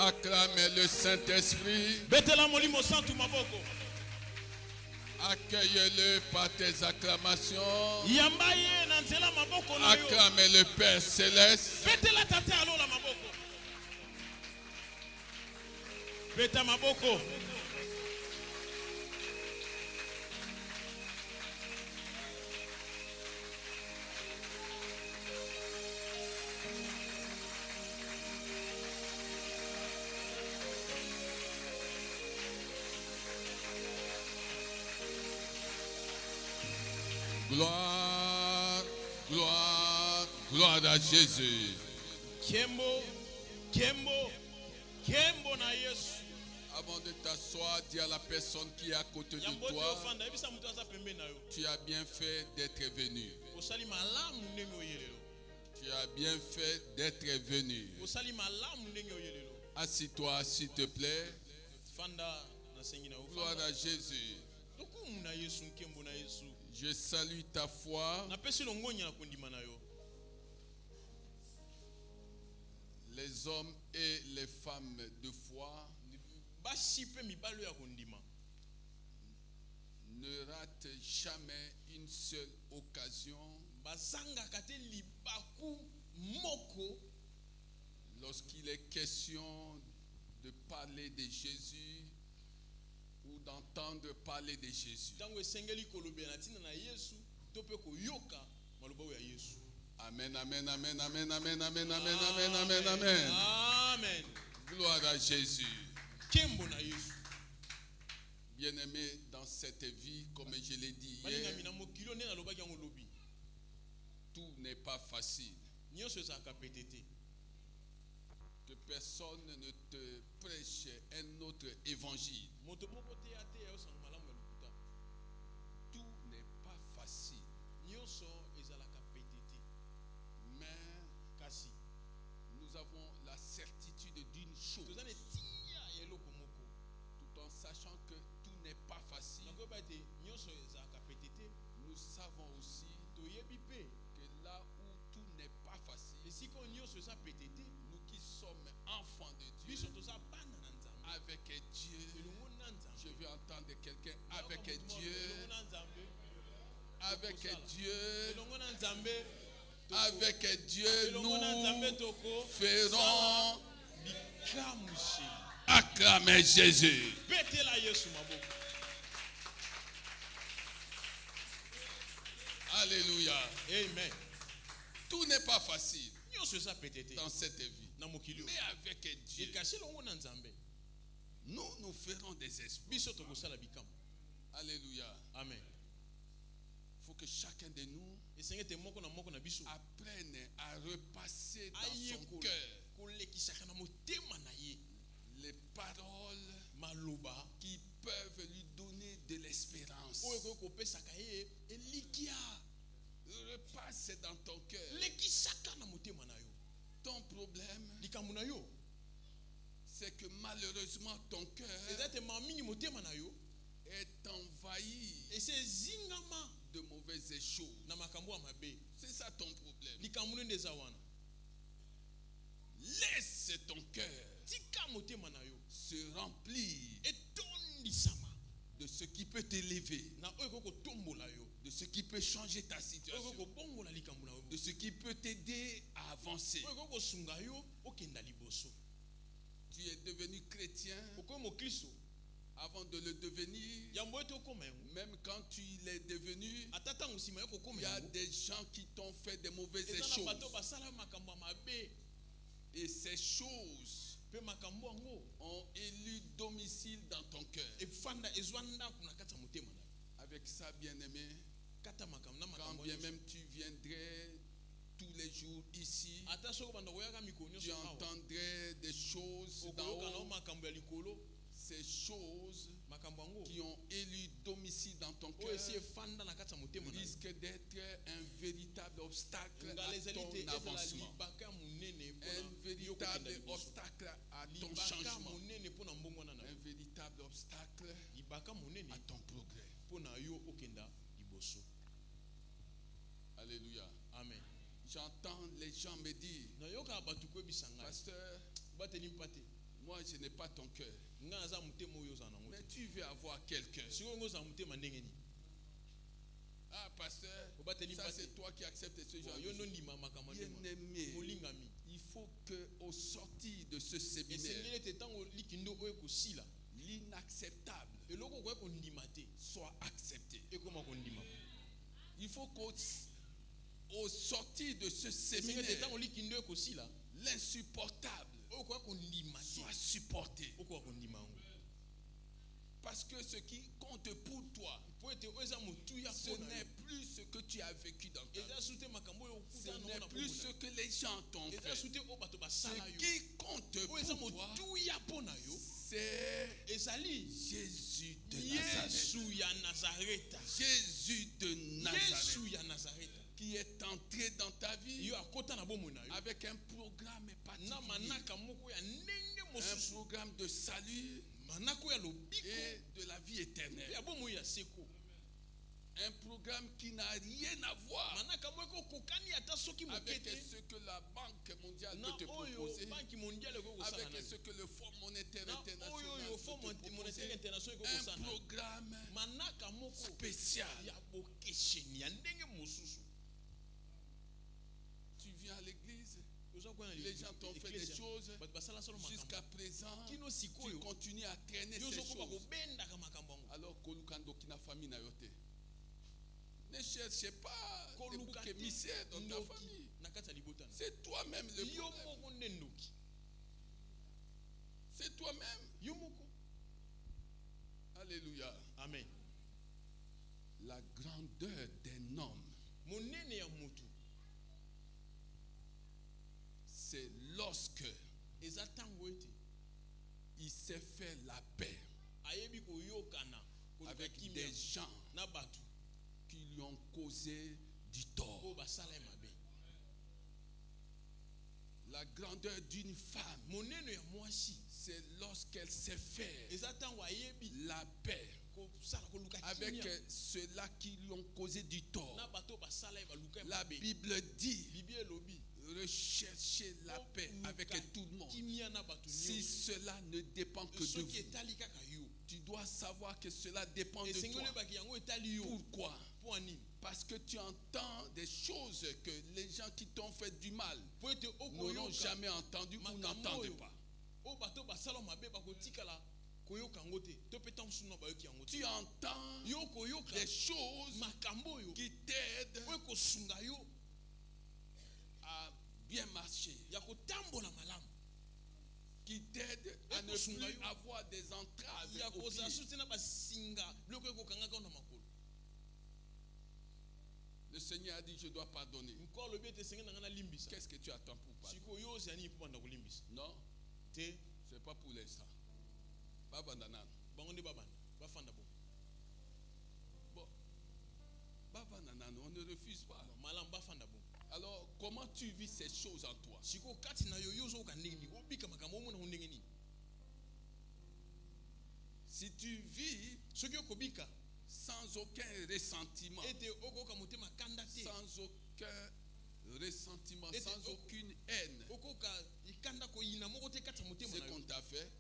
Acclamez le Saint-Esprit. Betela molimo santu maboko. Accueille-le par tes acclamations. Yambaye na nzela maboko na yo. Acclamez le Père Céleste. Betela tate alola maboko. Beta maboko. Gloire, gloire, gloire à Jésus. Kembo, kembo, kembo na Yesu. Avant de t'asseoir, dis à la personne qui est à côté de toi, tu as bien fait d'être venu. Tu as bien fait d'être venu. Assis-toi, s'il te plaît. Gloire à Jésus. Je salue ta foi. Les hommes et les femmes de foi ne ratent jamais une seule occasion lorsqu'il est question de parler de Jésus ou d'entendre parler de Jésus. Amen, amen, amen, amen, amen, amen, amen, amen, amen, amen. Amen. Gloire à Jésus. Bien-aimé, dans cette vie, comme je l'ai dit hier, tout n'est pas facile. Que personne ne te prêche un autre évangile. Tout n'est pas facile. Mais nous avons la certitude d'une chose. Tout en sachant que tout n'est pas facile, nous savons aussi que là où tout n'est pas facile, nous qui sommes enfants de Dieu, avec Dieu, je veux entendre quelqu'un, avec Dieu, avec Dieu, avec Dieu, nous ferons acclamer Jésus. Alléluia. Amen. Tout n'est pas facile dans cette vie. Mais avec Dieu, nous ferons des exploits. Alléluia. Amen. Il faut que chacun de nous apprenne à repasser dans son cœur les paroles qui peuvent lui donner de l'espérance. Repasse dans ton cœur. Ton problème, c'est que malheureusement ton cœur est envahi de mauvaises choses. C'est ça ton problème. Laisse ton cœur se remplir de ce qui peut t'élever, de ce qui peut changer ta situation, de ce qui peut t'aider à avancer. Tu es devenu chrétien. Avant de le devenir, même quand tu l'es devenu, il y a des gens qui t'ont fait de mauvaises choses. Et ces choses ont élu domicile dans ton cœur. Avec ça, bien-aimé, quand bien même tu viendrais tous les jours ici, tu entendrais des choses d'en haut. Ces choses qui ont élu domicile dans ton cœur risquent d'être un véritable obstacle à ton avancement, un véritable obstacle à ton changement, un véritable obstacle à ton progrès. Alléluia. Amen. J'entends les gens me dire, pasteur, Moi, je n'ai pas ton cœur. Mais tu veux avoir quelqu'un. Ah, pasteur, ça c'est toi qui acceptes ce genre de choses. Bien-aimé, il faut qu'au sortir de ce séminaire, l'inacceptable soit accepté. Il faut qu'au sortir de ce séminaire, l'insupportable soit supporté. Parce que ce qui compte pour toi, ce n'est plus ce que tu as vécu dans ta vie. Ce n'est plus ce que les gens t'ont fait. Ce qui compte pour toi, c'est Jésus de Nazareth. Jésus de Nazareth. Qui est entré dans ta vie avec un programme particulier. Un programme de salut et de la vie éternelle. Un programme qui n'a rien à voir avec ce que la Banque mondiale peut te proposer, avec ce que le Fonds monétaire international peut te proposer. Un programme spécial. Tu viens à l'église, les gens t'ont fait des choses, jusqu'à présent, tu continues à traîner ces choses. Alors, ne cherchez pas les boucs émissaires dans ta famille. C'est toi-même le problème. C'est toi-même. Alléluia. Amen. La grandeur d'un homme, c'est lorsque il s'est fait la paix avec des gens qui lui ont causé du tort. La grandeur d'une femme, c'est lorsqu'elle sait faire la paix avec ceux-là qui lui ont causé du tort. La Bible dit: recherchez la paix avec tout le monde. Si cela ne dépend que de vous, tu dois savoir que cela dépend de toi. Pourquoi? Parce que tu entends des choses que les gens qui t'ont fait du mal n'ont jamais entendu ou n'entendent pas. Tu entends des choses qui t'aident à bien marcher, qui t'aident à ne plus avoir des entraves au pied. Le Seigneur a dit: je dois pardonner. Qu'est-ce que tu attends pour pardonner? Non, c'est pas pour l'instant. On ne refuse pas. Alors, comment tu vis ces choses en toi? Si tu vis sans aucun ressentiment, sans aucun ressentiment, sans aucune haine, ce qu'on t'a fait,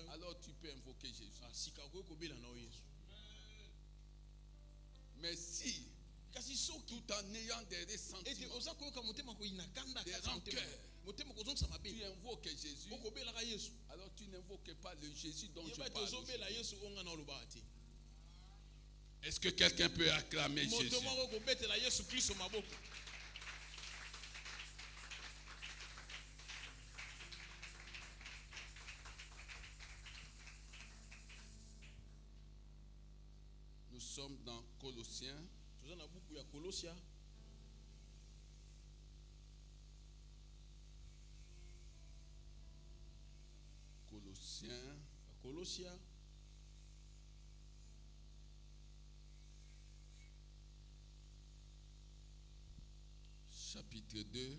alors tu peux invoquer Jésus. Mais si, tout en ayant des ressentiments, des rancœurs, tu invoques Jésus, alors tu n'invoques pas le Jésus dont je parle. Est-ce que quelqu'un peut acclamer Jésus? Nous sommes dans Colossiens. Colossiens. Chapitre 2.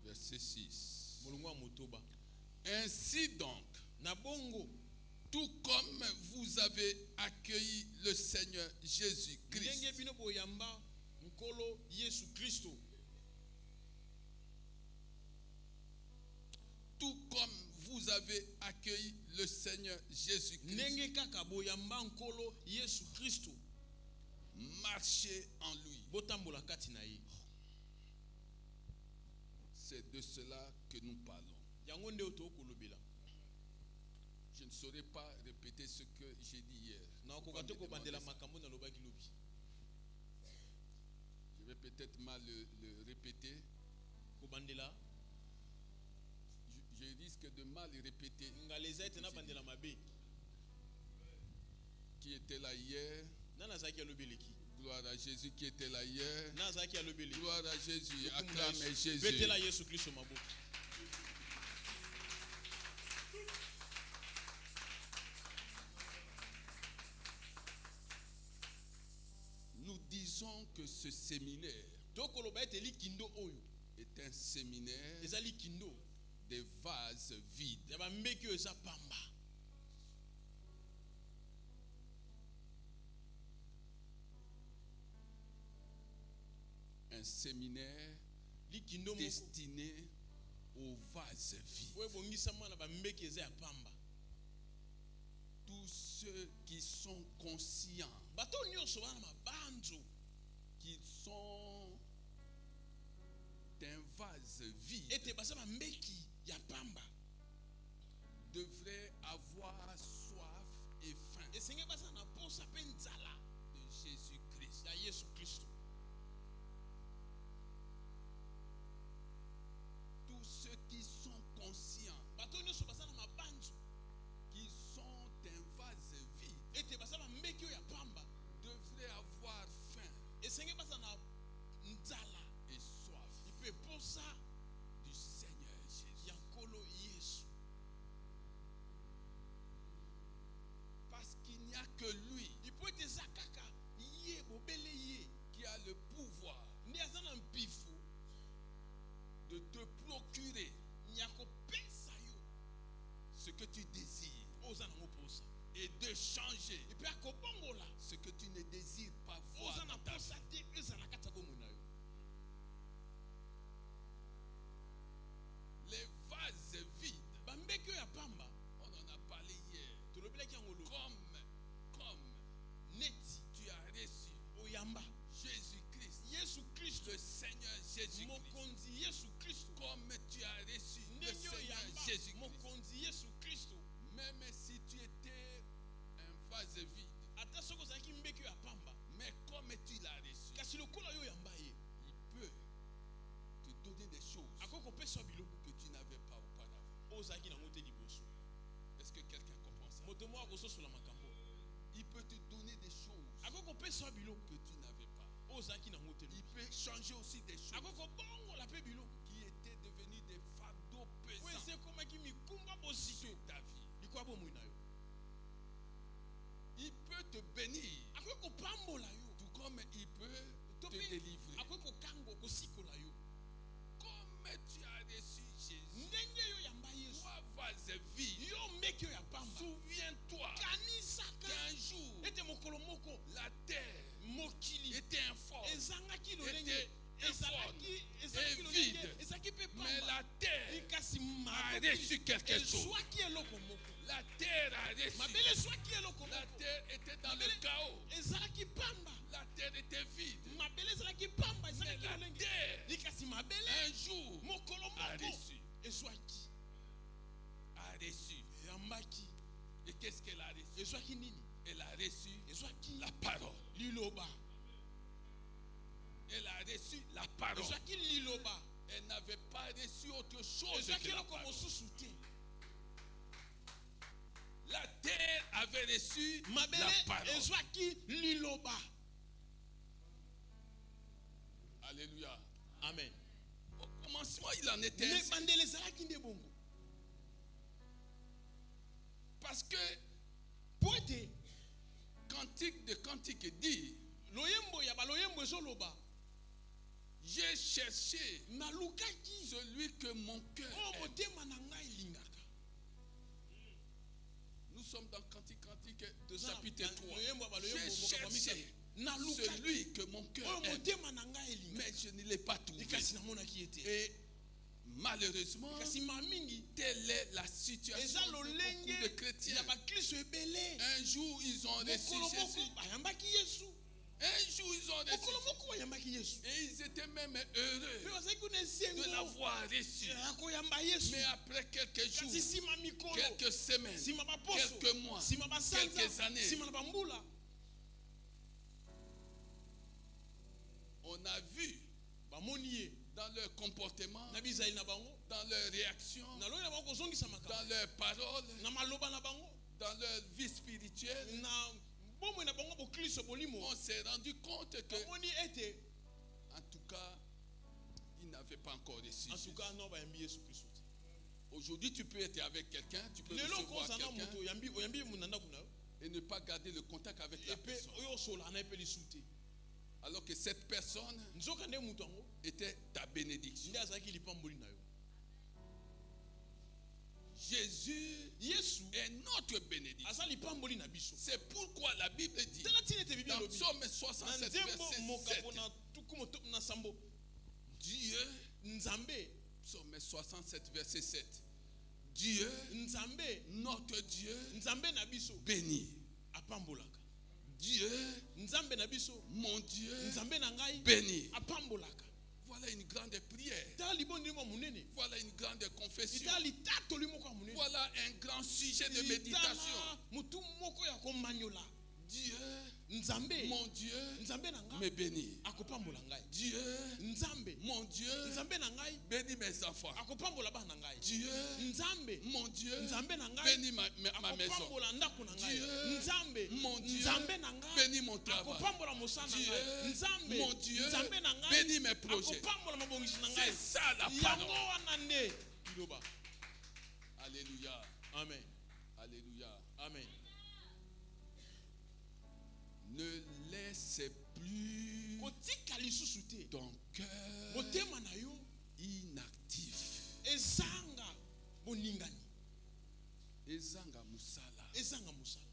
Verset 6. Ainsi donc, na bongo tout comme vous avez accueilli le Seigneur Jésus-Christ, ndenge bino boyamba nkolo Yesu Kristo, tout comme vous avez accueilli le Seigneur Jésus-Christ, ndenge kaka boyamba nkolo Yesu Kristo, marchez en lui. botambola kati na ye. C'est de cela que nous parlons. Yango nde otokolobela. Je ne saurais pas répéter ce que j'ai dit hier. Na okokato ko bandela makambo na lobaki lobi. Je vais peut-être mal le répéter. Ko bandela je risque de mal répéter. Ngaleza ete na bandela mabe. Qui était là hier? Nana zaki alobeleki. Gloire à Jésus qui était là hier. Nana zaki alobeleki. Gloire à Jésus. Acclamez Jésus. Betela Yesu Kristo maboko. Nous disons que ce séminaire est un séminaire des vases vides. Un séminaire destiné aux vases vides. Tous ceux qui sont conscients qu'ils sont d'un vase vide devraient avoir soif et faim de Jésus-Christ. Tous ceux qui sont conscients qu'ils sont d'un vase vide devraient avoir faim et soif du Seigneur Jésus. Parce qu'il n'y a que lui qui a le pouvoir de te procurer ce que tu désires et de changer ce que tu ne désires pas voir dans ta vie. Les vases vides, on en a parlé hier. Comme tu as reçu Jésus-Christ, le Seigneur Jésus-Christ, comme tu as reçu le Seigneur Jésus-Christ, même si tu étais un vase vide, mais comme tu l'as reçu, il peut te donner des choses que tu n'avais pas auparavant. Est-ce que quelqu'un comprend ça? Il peut te donner des choses que tu n'avais pas. Il peut changer aussi des choses qui étaient devenues des fardeaux pesants sur ta vie. Il peut te bénir, tout comme il peut te délivrer. Comme tu as reçu Jésus, toi vase vide, souviens-toi qu'un jour la terre était informe, et vide, mais la terre a reçu quelque chose. La terre a reçu. La terre était dans le chaos. La terre était vide. Mais la terre, un jour, a reçu. A reçu. Et qu'est-ce qu'elle a reçu? Elle a reçu la parole. Elle a reçu la parole. Elle n'avait pas reçu autre chose que la parole. La terre avait reçu la parole. Alléluia. Amen. Au commencement, il en était ainsi. Parce que Cantique de Cantique dit, j'ai cherché celui que mon cœur aime. sommes dans Cantique Toza chapitre na 3. loyembo ba loyembo J'ai mokambo cherché misatu. Naluka celui que mon cœur oyo aime, motema na ngai elinga mais je ne l'ai pas trouvé. kasi namonaki ye te Et malheureusement, kasi mamingi telle est la situation eza de beaucoup de lolenge chrétiens. ya bakristo ebele Un jour, ils ont reçu mokolo Jésus. moko bayambaki yesu Un jour, ils ont reçu mokolo Jésus. moko bayambaki yesu Et ils étaient même mpe heureux bazalaki kuna de esengo l'avoir reçu. ya koyamba yesu Mais après quelques jours, kasi nsima mikolo quelques semaines, nsima baposo quelques mois, nsima basanza quelques années, nsima na bambula on a vu bamoni ye dans leur comportement, na bizali na bango dans leur réaction, na loyi na bango kozongisa makambo dans leurs paroles, na maloba na bango dans leur vie spirituelle, na bomoi na bango bokristo bolimo on s'est rendu compte que, bamoni ete en tout cas, ils n'avaient pas encore reçu en Jésus. tout cas no bayambi yesu kristo te Aujourd'hui, tu peux être avec quelqu'un, tu peux lelo recevoir koza na quelqu'un moto oyambi mu na ndako na yo et ne pas garder le contact avec la epe personne. oyo osola na ye mpe lisu te Alors que cette personne nzoka nde moto yango était ta bénédiction. nde azalaki lipamboli na yo Jésus yesu est notre bénédiction. aza lipamboli na biso C'est pourquoi la Bible dit tala ntina ete bibi dans elobi Psaume na 67, nzembo verset mokambo 7, na tuku moto na sambo Dieu, nzambe Psaume 67, verset 7, Dieu, nzambe notre Dieu, nzambe na biso béni. apambolaka Dieu, nzambe na biso mon Dieu, nzambe na ngai béni. apambolaka Voilà une grande prière. tala libondeli mwa monene Voilà une grande confession. itala litatoli moko ya monene Voilà un grand sujet de méditation. itala motu moko ya komanyola Dieu, nzambe mon Dieu, nzambe na me ngai bénit. akopambola ngai Dieu, nzambe mon Dieu, nzambe na ngai bénis mes enfants. akopambola bana na ngai Dieu, nzambe mon Dieu, nzambe na ngai bénis ma maison. akopambola ndako na ngai Dieu, nzambe mon Dieu, nzambe na ngai bénis mon travail. akopambola mosala na Dieu, ngai nzambe mon Dieu, nzambe na ngai bénis mes projets. akopambola mabongisi na C'est ngai ça la yango parole. wana nde liloba Alléluia. amen Alléluia. amen Ne laisse plus kotika lisusu te ton cœur motema na yo inactif. ezanga boningani Ezanga musala. ezanga mosala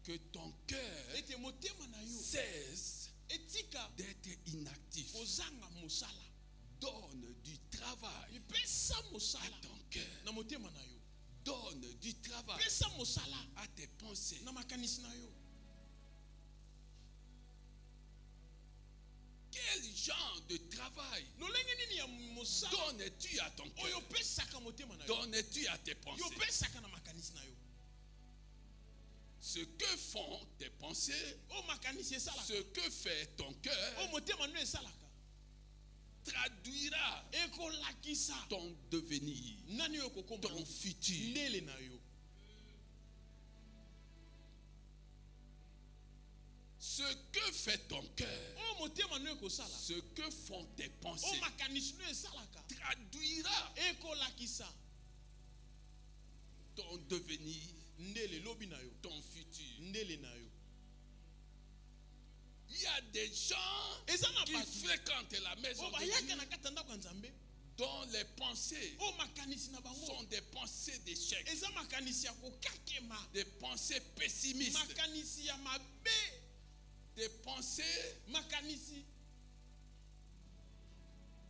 Que ton cœur ete motema na yo cesse etika d'être inactif. kozanga mosala Donne du travail epesa à mosala ton cœur. na motema na yo Donne du travail pesa mosala à tes pensées. na makanisi na yo Quel genre de travail lolenge nini ya mosala donnes-tu à ton oyo cœur? opesaka motema na yo Donnes-tu à tes yo pensées? opesaka na makanisi na yo Ce que font tes pensées, oyo makanisi esalaka ce que fait ton oyo cœur, motema no esalaka traduira ekolakisa ton devenir, nani oyo kokoma ton futur. ndele na yo Ce que fait ton cœur, oyo motema no ekosala ce que font tes oyo pensées, makanisi no esalaka traduira ekolakisa ton devenir, ndele lobi na yo ton futur. ndele na yo Il y a des gens eza na qui bato fréquentent la maison oyo de bayaka Dieu na kati ya ndako ya nzambe dont les pensées oyo makanisi na bango sont des pensées d'échec, eza makanisi ya kokakema des pensées pessimistes, makanisi ya mabe des pensées makanisi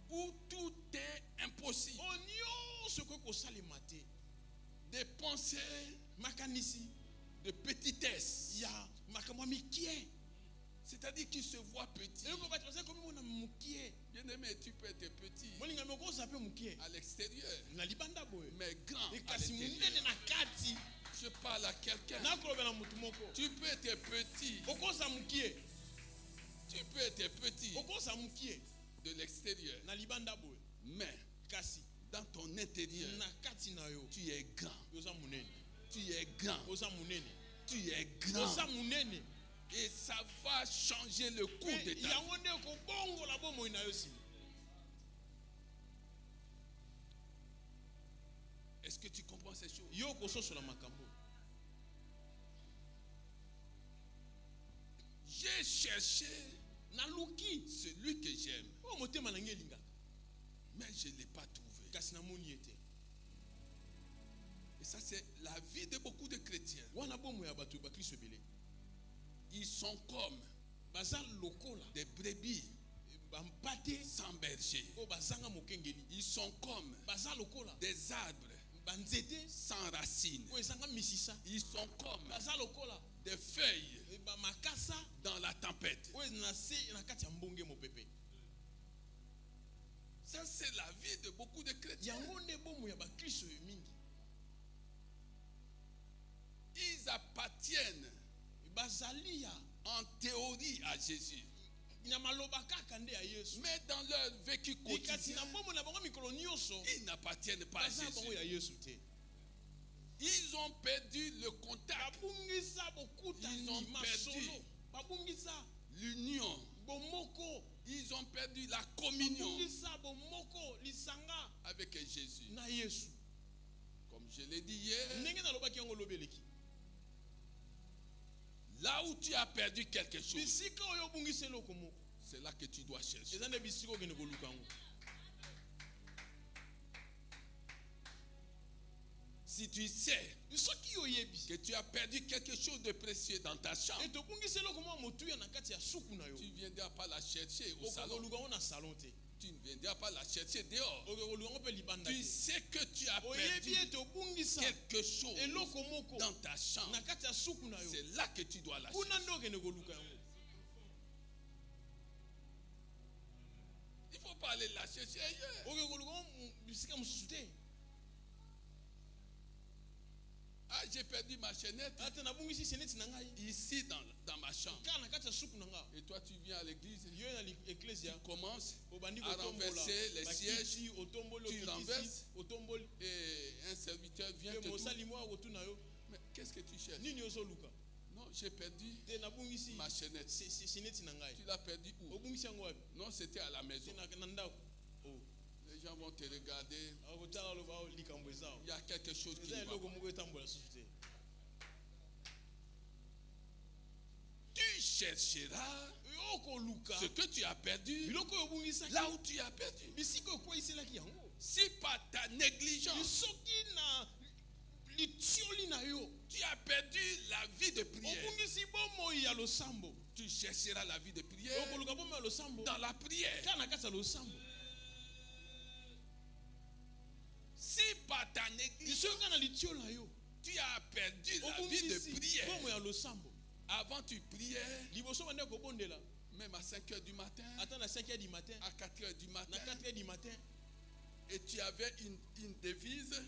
où tout est impossible, oyo nyonso ekoki kosalema te des pensées makanisi de petitesse, ya makambo ya mikie c'est-à-dire qui se voient petits. eloko bato bazali komimona mokie Bien-aimé, tu peux être petit molingami okoza mpe mokie à l'extérieur, na libanda boye mais grand à ekasi monene l'intérieur. na kati Je parle à quelqu'un. nakolobela motu moko Tu peux être petit, okoza mokie tu peux être petit okoza mokie de l'extérieur, na libanda boye mais kasi dans ton intérieur, na kati na yo tu es grand. oza monene Tu es grand. oza monene Tu es oza grand. monene Et ça va changer le cours de ta vie. yango nde kobongola bomoi na yo sima Est-ce que tu comprends ces choses? yo kososola makambo J'ai cherché naluki celui que j'aime, oyo motema na ngai elingaka mais je ne l'ai pas trouvé. kasi namoni ye te Ça, c'est la vie de beaucoup de chrétiens. Ils sont comme des brebis sans berger. Ils sont comme des arbres sans racines. Ils sont comme des feuilles dans la tempête. Ça, c'est la vie de beaucoup de chrétiens. Ils appartiennent en théorie à Jésus. Mais dans leur vécu quotidien, ils n'appartiennent pas à Jésus. Ils ont perdu le contact. Ils ont perdu l'union. Ils ont perdu la communion avec Jésus. Comme je l'ai dit hier, là où tu as perdu quelque chose, c'est là que tu dois chercher. Si tu sais que tu as perdu quelque chose de précieux dans ta chambre, tu ne viendras pas la chercher au salon. Tu ne viendras pas la chercher dehors. Tu sais que tu as perdu quelque chose dans ta chambre. C'est là que tu dois la chercher. Il ne faut pas aller la chercher ailleurs. Ah, j'ai perdu ma chaînette ici dans ma chambre. Et toi, tu viens à l'église, tu commences à renverser les sièges, tu renverses, et un serviteur vient te trouver. Mais qu'est-ce que tu cherches? Non, j'ai perdu ma chaînette. Tu l'as perdu où? Non, c'était à la maison. Les gens vont te regarder. Il y a quelque chose qui ne va pas. Tu chercheras ce que tu as perdu là où tu as perdu. Si par ta négligence tu as perdu la vie de prière, tu chercheras la vie de prière dans la prière. Si par ta négligence tu as perdu la vie de prière, avant tu priais même à 5 h du matin, à 4 h du matin, et tu avais une devise,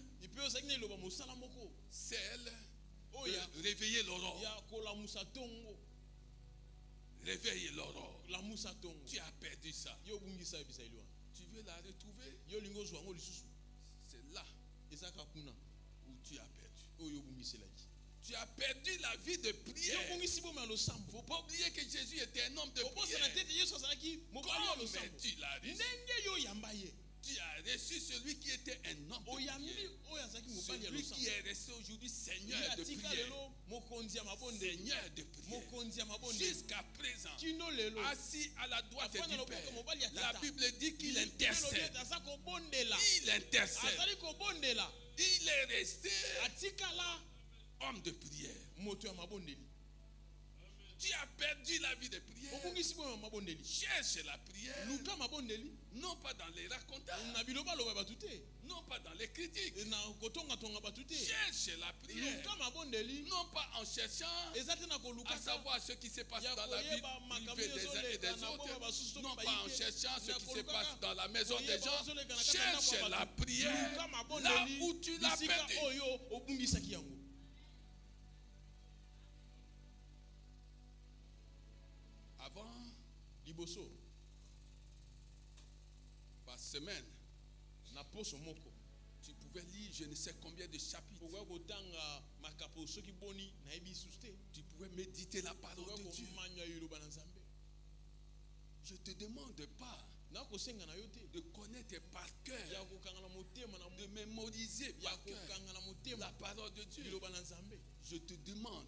celle de réveiller l'aurore. Réveille l'aurore. Tu as perdu ça. Tu veux la retrouver? C'est là où tu as perdu. Tu as perdu la vie de prière. Il ne faut pas oublier que Jésus était un homme de prière. Comment tu l'as reçu? Tu as reçu celui qui était un homme de prière. Celui qui est resté aujourd'hui Seigneur de prière. Seigneur de prière. Jusqu'à présent, assis à la droite du Père, la Bible dit qu'il intercède. Il intercède. Il est resté homme de prière. Tu as perdu la vie de prière. Cherche la prière. Non pas dans les racontages. Non pas dans les critiques. Cherche la prière. Non pas en cherchant à savoir ce qui se passe dans la vie privée des uns et des autres. Non pas en cherchant ce qui se passe dans la maison des gens. Cherche la prière là où tu l'as perdu. Avant, par semaine, tu pouvais lire je ne sais combien de chapitres. Tu pouvais méditer la parole de Dieu. Je ne te demande pas de connaître par cœur, de mémoriser par cœur la parole de Dieu. Je te demande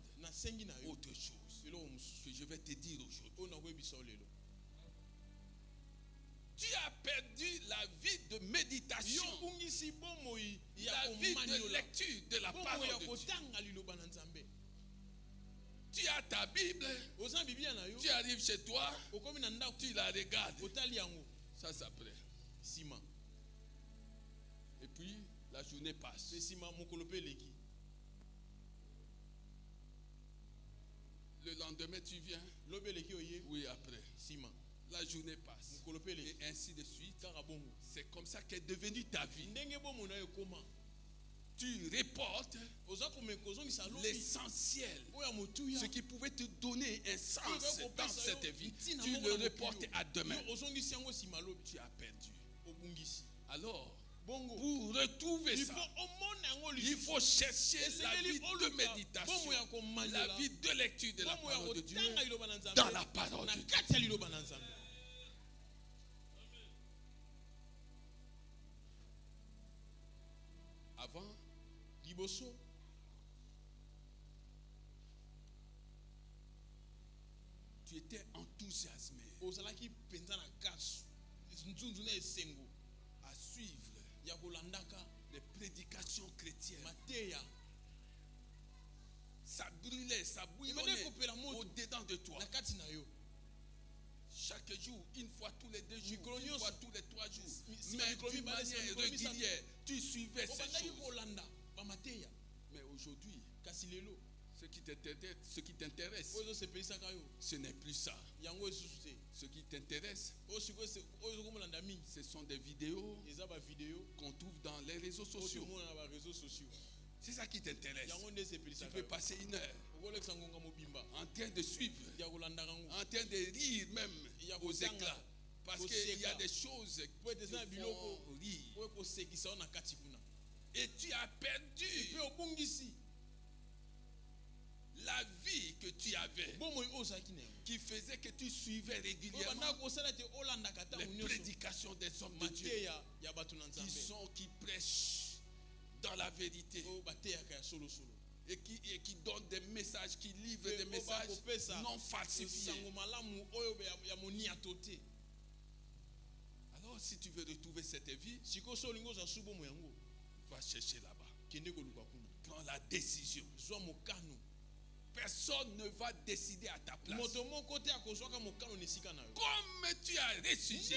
autre chose que je vais te dire aujourd'hui. Tu as perdu la vie de méditation, la vie de lecture de la parole de Dieu. Tu as ta Bible, tu arrives chez toi, tu la regardes. Ça s'appelle. Et puis, la journée passe. Le lendemain, tu viens. Oui, après. La journée passe. Et ainsi de suite. C'est comme ça qu'est devenue ta vie. Tu reportes l'essentiel, ce qui pouvait te donner un sens dans cette vie. Tu le reportes à demain. Tu as perdu. Alors, pour retrouver ça, il faut chercher la vie de méditation, la vie de lecture de la parole de Dieu dans la parole de Dieu. Avant, tu étais enthousiasmé à suivre les prédications chrétiennes. Ça brûlait, ça bouillonnait au-dedans de toi. Chaque jour, une fois tous les 2 jours, une fois tous les 3 jours, mais d'une manière régulière, tu suivais ces choses. Mais aujourd'hui, ce qui t'intéresse, ce n'est plus ça. Ce qui t'intéresse, ce sont des vidéos qu'on trouve dans les réseaux sociaux. C'est ça qui t'intéresse. Tu peux passer 1 heure en train de suivre, en train de rire même aux éclats. Parce qu'il y a des choses qui font rire. Et tu as perdu la vie que tu avais, qui faisait que tu suivais régulièrement les prédications des hommes de Dieu qui prêchent dans la vérité et qui donnent des messages, qui livrent des messages non falsifiés. Alors si tu veux retrouver cette vie, va chercher là-bas. Prends la décision. Personne ne va décider à ta place. Comme tu as reçu Jésus,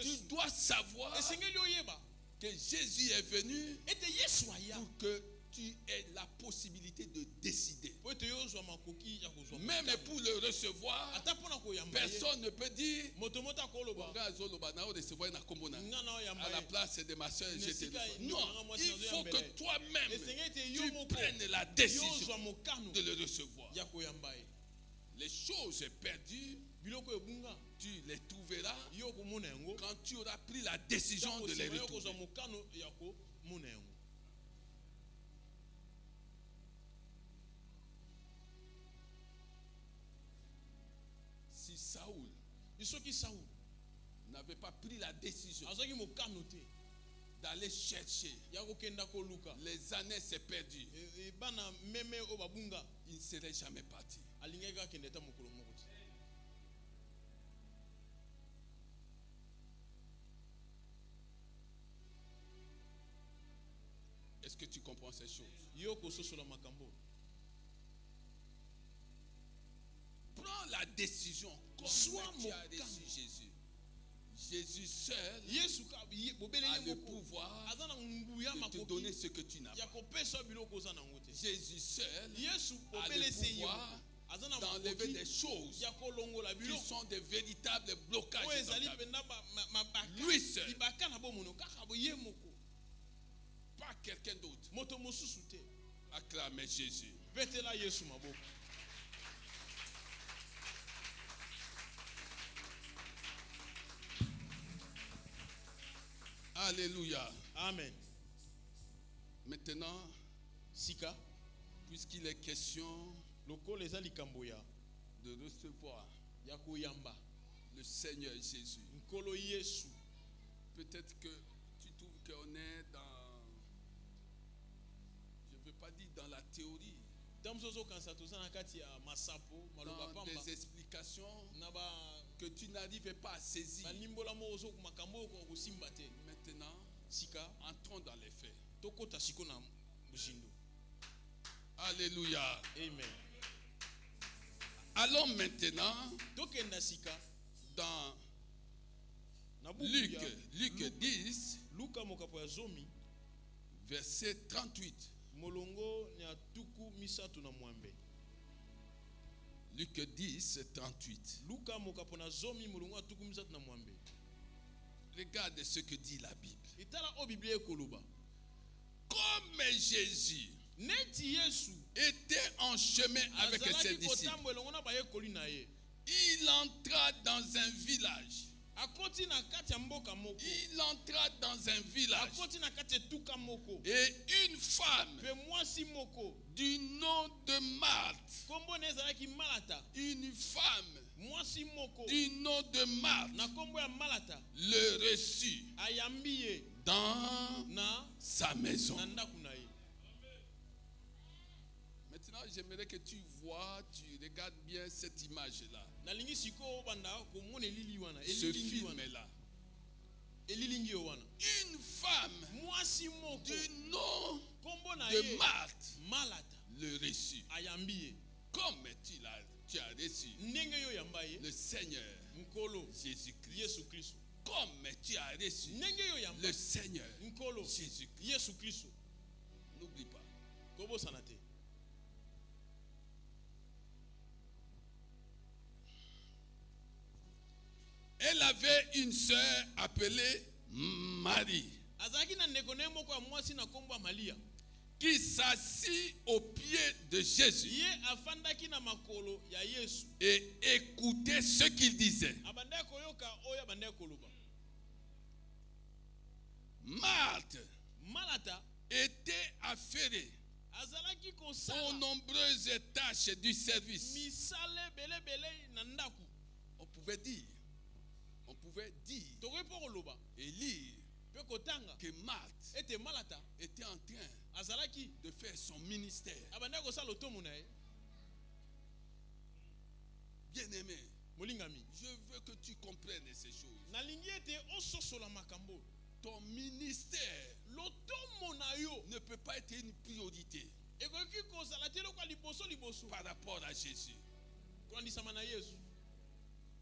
tu dois savoir que Jésus est venu pour que tu aies la possibilité de décider. Même pour le recevoir, personne ne peut dire à la place de ma soeur, je te le. Non, il faut que toi-même tu prennes la décision de le recevoir. Les choses perdues, tu les trouveras quand tu auras pris la décision de les retrouver. Si Saoul n'avait pas pris la décision d'aller chercher, les années s'est perdu, il ne serait jamais parti. Est-ce que tu comprends ces choses? Prends la décision comme tu as reçu Jésus. Jésus seul a le pouvoir de te donner ce que tu n'as pas. Jésus seul a le pouvoir d'enlever des choses qui sont des véritables blocages dans ta vie. Lui seul, pas quelqu'un d'autre. Acclamez Jésus. Alléluia. Amen. Maintenant, puisqu'il est question de recevoir le Seigneur Jésus, peut-être que tu trouves qu'on est dans, je ne veux pas dire dans la théorie, dans des explications que tu n'arrives pas à saisir. Maintenant, entrons dans les faits. Alléluia. Amen. Allons maintenant dans Luc 10, verset 38. Luc 10, 38. Regarde ce que dit la Bible. Comme Jésus était en chemin avec ses disciples, il entra dans un village. Il entra dans un village. Et une femme du nom de Marthe, une femme du nom de Marthe le reçut dans sa maison. Maintenant, j'aimerais que tu vois, tu regardes bien cette image-là. Ce film-là. Une femme du nom de Marthe le reçut. Comme tu as reçu le Seigneur Jésus-Christ. Comme tu as reçu le Seigneur Jésus-Christ. N'oublie pas. Elle avait une sœur appelée Marie qui s'assit aux pieds de Jésus et écoutait ce qu'il disait. Marthe était affairée aux nombreuses tâches du service. On pouvait dire et lire que Marthe était en train de faire son ministère. Bien-aimé, je veux que tu comprennes ces choses. Ton ministère ne peut pas être une priorité par rapport à Jésus.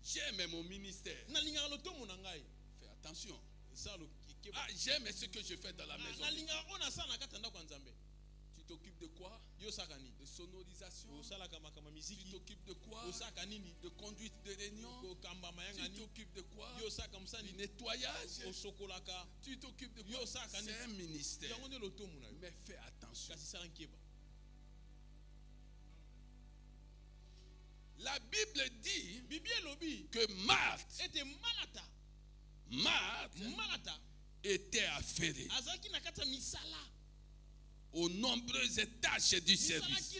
J'aime mon ministère. Fais attention. J'aime ce que je fais dans la maison. Tu t'occupes de quoi? De sonorisation. Tu t'occupes de quoi? De conduite de réunion. Tu t'occupes de quoi? Du nettoyage. Tu t'occupes de quoi? C'est un ministère. Mais fais attention. La Bible dit que Marthe était affairée aux nombreuses tâches du service.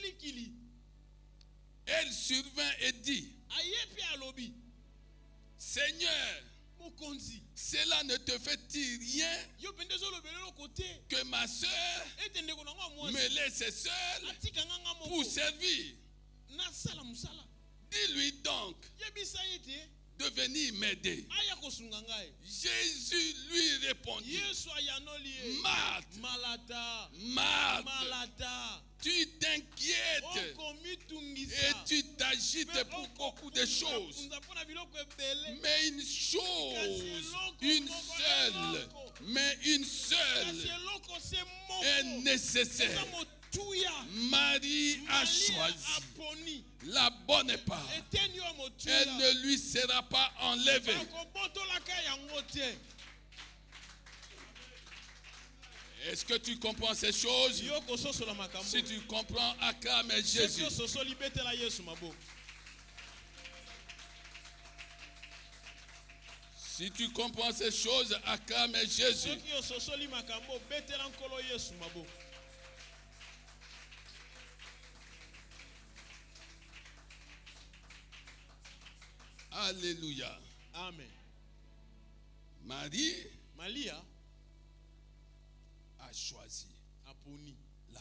Elle survint et dit: Seigneur, cela ne te fait-il rien que ma soeur me laisse seule pour servir? Dis-lui donc de venir m'aider. Jésus lui répondit: Marthe, tu t'inquiètes et tu t'agites pour beaucoup de choses. Mais une seule est nécessaire. Marie a choisi la bonne part. Elle ne lui sera pas enlevée. Est-ce que tu comprends ces choses? Si tu comprends, acclame Jésus. Si tu comprends ces choses, acclame Jésus. Alléluia. Amen. Marie a choisi la bonne part.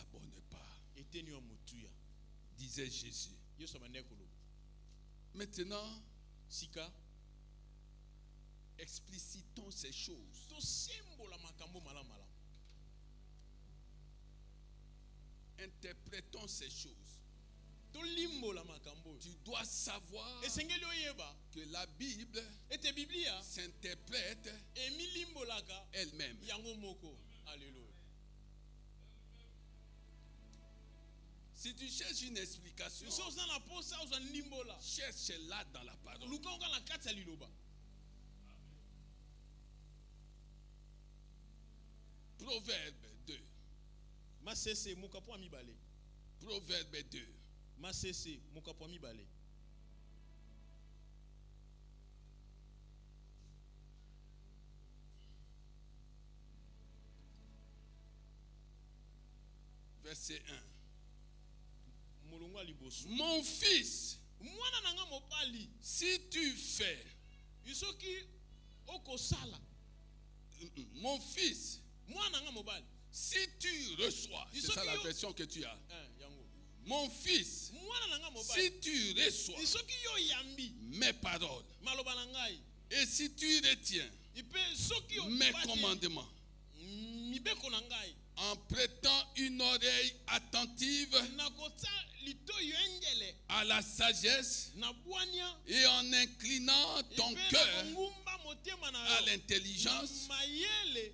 disait Jésus. Yesu abandaki koloba. Maintenant, Sika explicitons ces choses. tosembola makambo malamu malamu. Interprétons ces choses. Tolimbola makambo. Tu dois savoir Esengeli oyeba que la Bible ete Biblia s'interprète emilimbolaka elle-même. yango moko. Alléluia. Si tu cherches une explication, So oza na posa oza limbola. cherche-la dans la parole. Luka oka na kati ya liloba. Proverbe 2. Masese mokapo ya mibale. Proverbe 2. Masese mokapo ya mibale. Verset 1. Molongo ya liboso. Mon fils, Mwana nanga mobali, si tu fais, isoki okosala. mon fils, Mwana nanga mobali. si tu reçois, c'est ça la version que tu as. Yango. Mon fils, Mwana nanga mobali. si tu reçois Isoki yo yambi mes paroles, maloba na ngai. et si tu retiens Ipe soki yo mes bati commandements, mibeko na ngai. en prêtant une oreille attentive Nakota litoyo engele à la sagesse na bwania. et en inclinant ton Ipe cœur na ngumba motema na à yo. l'intelligence, Mayele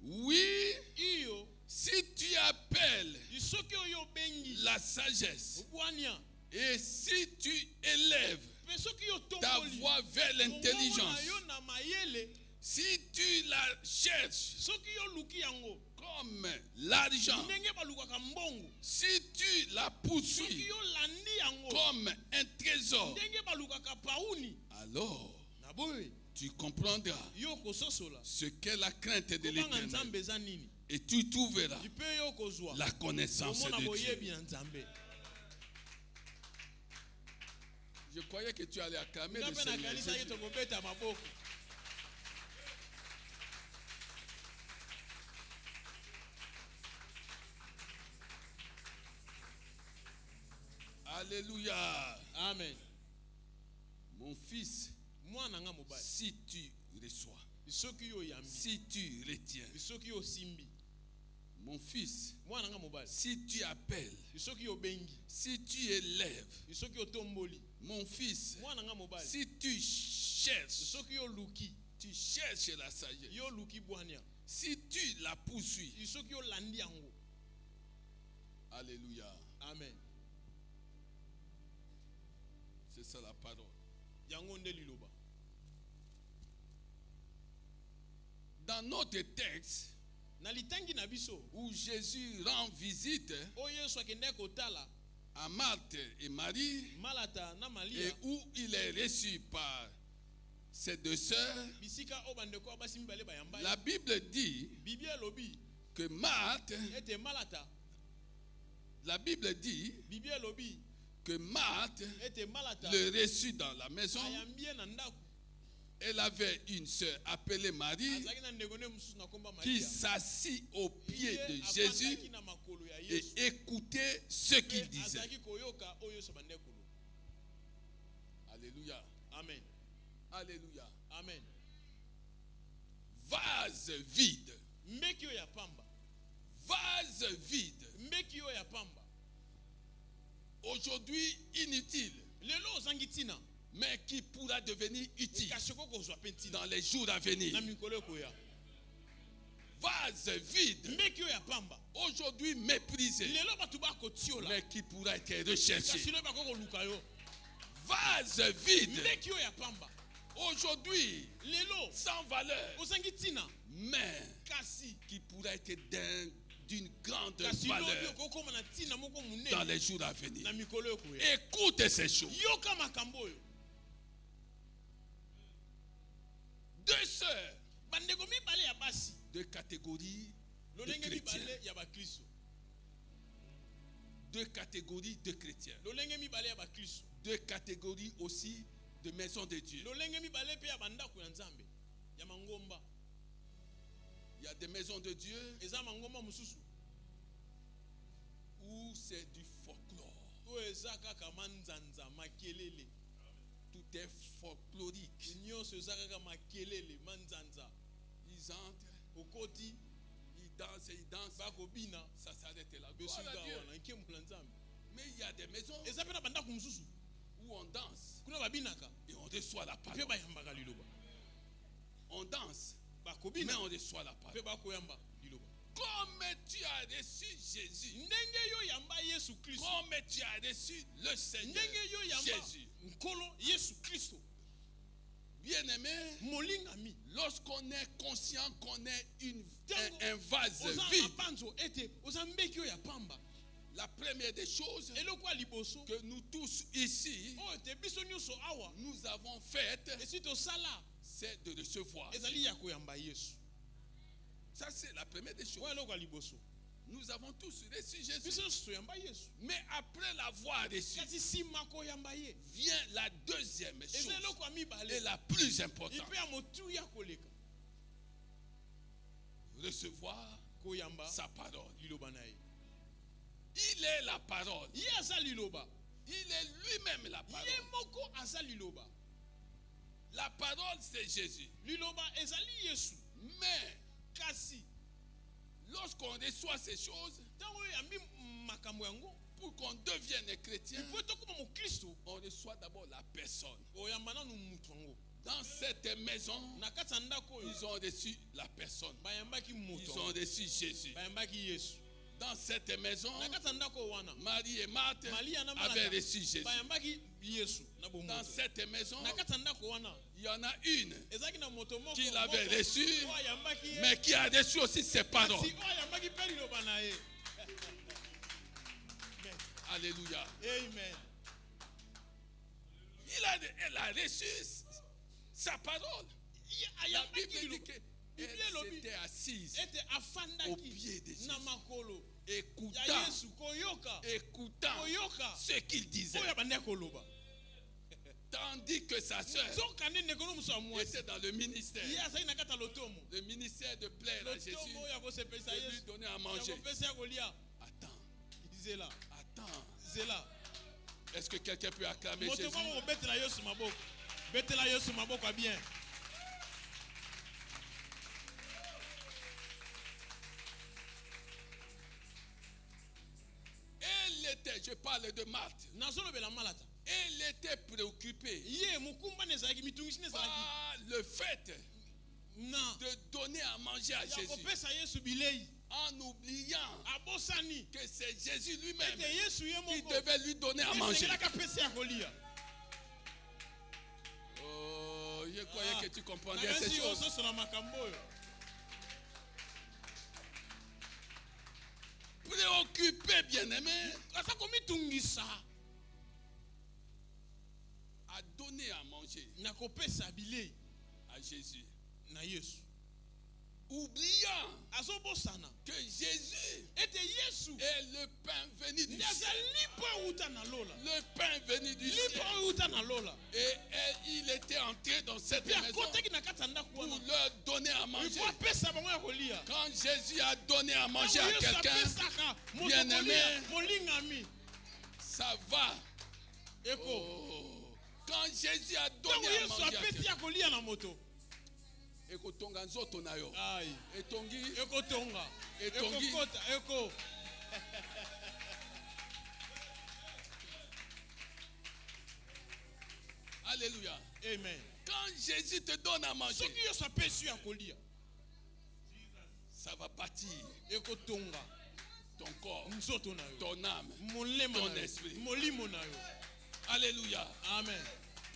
oui, iyo si tu appelles isoki oyo bengi la sagesse bwania. et si tu élèves Pe soki yo ta tomboli voix vers l'intelligence, yo na mayele. si tu la cherches Soki yo luki yango comme l'argent, ndenge balukaka mbongo. si tu la Soki poursuis yo landi yango comme un trésor, ndenge balukaka pauni. alors Na boye tu comprendras yo kososola ce qu'est la crainte de kobanga l'Éternel nzambe eza nini. et tu trouveras Ipe yo kozwa la connaissance omona de boyebi Dieu. na nzambe. Je croyais que tu allais acclamer le Ngape na Seigneur. kanisa ye tokobeta maboko. Alléluia. Amen. Mon fils, Mwana nga mobali. si tu reçois, Soki yo yambi. si tu retiens, Soki yo simbi. mon fils, Mwana nga mobali. si tu appelles, Soki yo bengi. si tu élèves, Soki yo tomboli. mon fils, Mwana nga mobali. si tu cherches, Soki yo luki. tu cherches la sagesse, Yo luki bwania. si tu la poursuis, Soki yo landi yango. alléluia, Amen. c'est ça la parole. Yango nde liloba. Dans notre texte, Na litangi na biso. où Jésus rend visite O Yesu akende kotala à Marthe et Marie, Malata na et Malia. où il est reçu par ses deux sœurs, Bisika obandeko abasi mibale bayamba. la Bible dit Biblia lobi que Marthe, ete Malata. la Bible dit Biblia lobi que Marthe ete Malata. le reçut dans la maison. Ayambie na ndaku. Elle avait une sœur appelée Marie Azaki na ndekone mususu na komba qui Maria. s'assit aux pieds de Ye Jésus afandaki na makolo ya et Yesu. écoutait ce qu'il Pe disait. azaki koyoka oyo Yesu abande kolo. Alléluia. Amen. Alléluia. Amen. Vase vide. Mbeki oyo ya pamba. Vase vide. Mbeki oyo ya pamba. Aujourd'hui inutile, Lelo ozangi tina. mais qui pourra devenir utile Kasi oko kozwa pe ntina. dans les jours à venir. Na mikolo ekoya. Vase vide. Mbeki oyo ya pamba. Aujourd'hui méprisé, Lelo batu bakotiola. mais qui pourra être Kasi recherché. lelo bakoko luka yo. Vase vide. Mbeki oyo ya pamba. Aujourd'hui Lelo sans valeur, ozangi tina. mais Kasi qui pourra être d'une grande kasi lobi valeur okokoma na tina moko dans munene. les jours à venir. Na mikolo ekoya. Écoute ces choses. Yoka makambo oyo. Deux sœurs, Bandeko mibale ya basi. deux catégories de Lolenge chrétiens. mibale ya bakristo. Deux catégories de chrétiens. Lolenge mibale ya bakristo. Deux catégories aussi de maisons de Dieu. Lolenge mibale pe ya bandako ya Nzambe. Ya mangomba. Il y a des maisons de Dieu Eza mangomba mususu. où c'est du folklore. Tout est folklorique. Ils entrent, ils dansent. Ça s'arrête là. Mais il y a des maisons où on danse et on reçoit la parole. On danse, mais on reçoit la parole. Comme tu as reçu Jésus, comme tu as reçu le Seigneur Jésus, bien-aimé, lorsqu'on est conscient qu'on est un vase vide, la première des choses que nous tous ici, nous avons faites, c'est de recevoir. Ça, c'est la première des choses. Nous avons tous reçu Jésus. Mais après l'avoir reçu, vient la deuxième chose et la plus importante. Recevoir sa parole. Il est la parole. Il est lui-même la parole. La parole, c'est Jésus. Mais lorsqu'on reçoit ces choses, pour qu'on devienne chrétien, on reçoit d'abord la personne. Dans cette maison, ils ont reçu la personne. Ils ont reçu Jésus. Dans cette maison, Marie et Marthe avaient reçu Jésus. Dans cette maison, il y en a une qui l'avait reçu, mais qui a reçu aussi ses paroles. Alléluia. Amen. Elle a reçu sa parole. La Bible dit qu'elle s'était assise au pied de Jésus, écoutant ce qu'il disait. Tandis que sa soeur était dans le ministère de plaire à Jésus, de lui donner à manger. Attends. Est-ce que quelqu'un peut acclamer Jésus? Elle était, je parle de Marthe. Elle était préoccupée par le fait de donner à manger à Jésus, en oubliant que c'est Jésus lui-même qui devait lui donner à manger. Oh, je croyais que tu comprendrais ces choses. Préoccupé, bien-aimé, à donner à manger à Jésus, oubliant que Jésus est le pain venu du ciel. Le pain venu du ciel. Et il était entré dans cette maison pour leur donner à manger. Quand Jésus a donné à manger à quelqu'un, bien-aimé, ça va. Oh. Quand Jésus a donné à manger à quelqu'un, ekotonga nzoto na yo. Etongi. Alléluia. Amen. Quand Jésus te donne à manger, ça va bâtir ton corps, ton âme, ton esprit. Alléluia. Amen.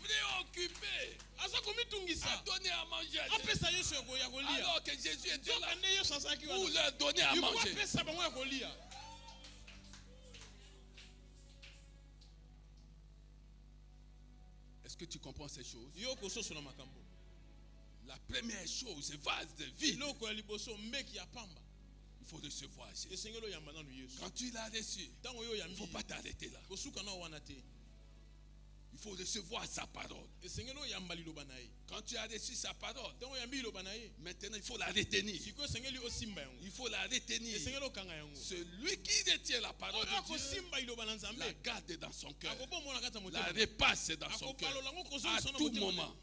Préoccupé à donner à manger à Jésus, alors que Jésus était là pour leur donner à manger. Est-ce que tu comprends ces choses? La première chose, vase de vie, il faut recevoir Jésus. Quand tu l'as reçu, il ne faut pas t'arrêter là. Il faut recevoir sa parole. Quand tu as reçu sa parole, maintenant il faut la retenir. Il faut la retenir. Celui qui retient la parole de Dieu la garde dans son cœur, la repasse dans son cœur à tout moment.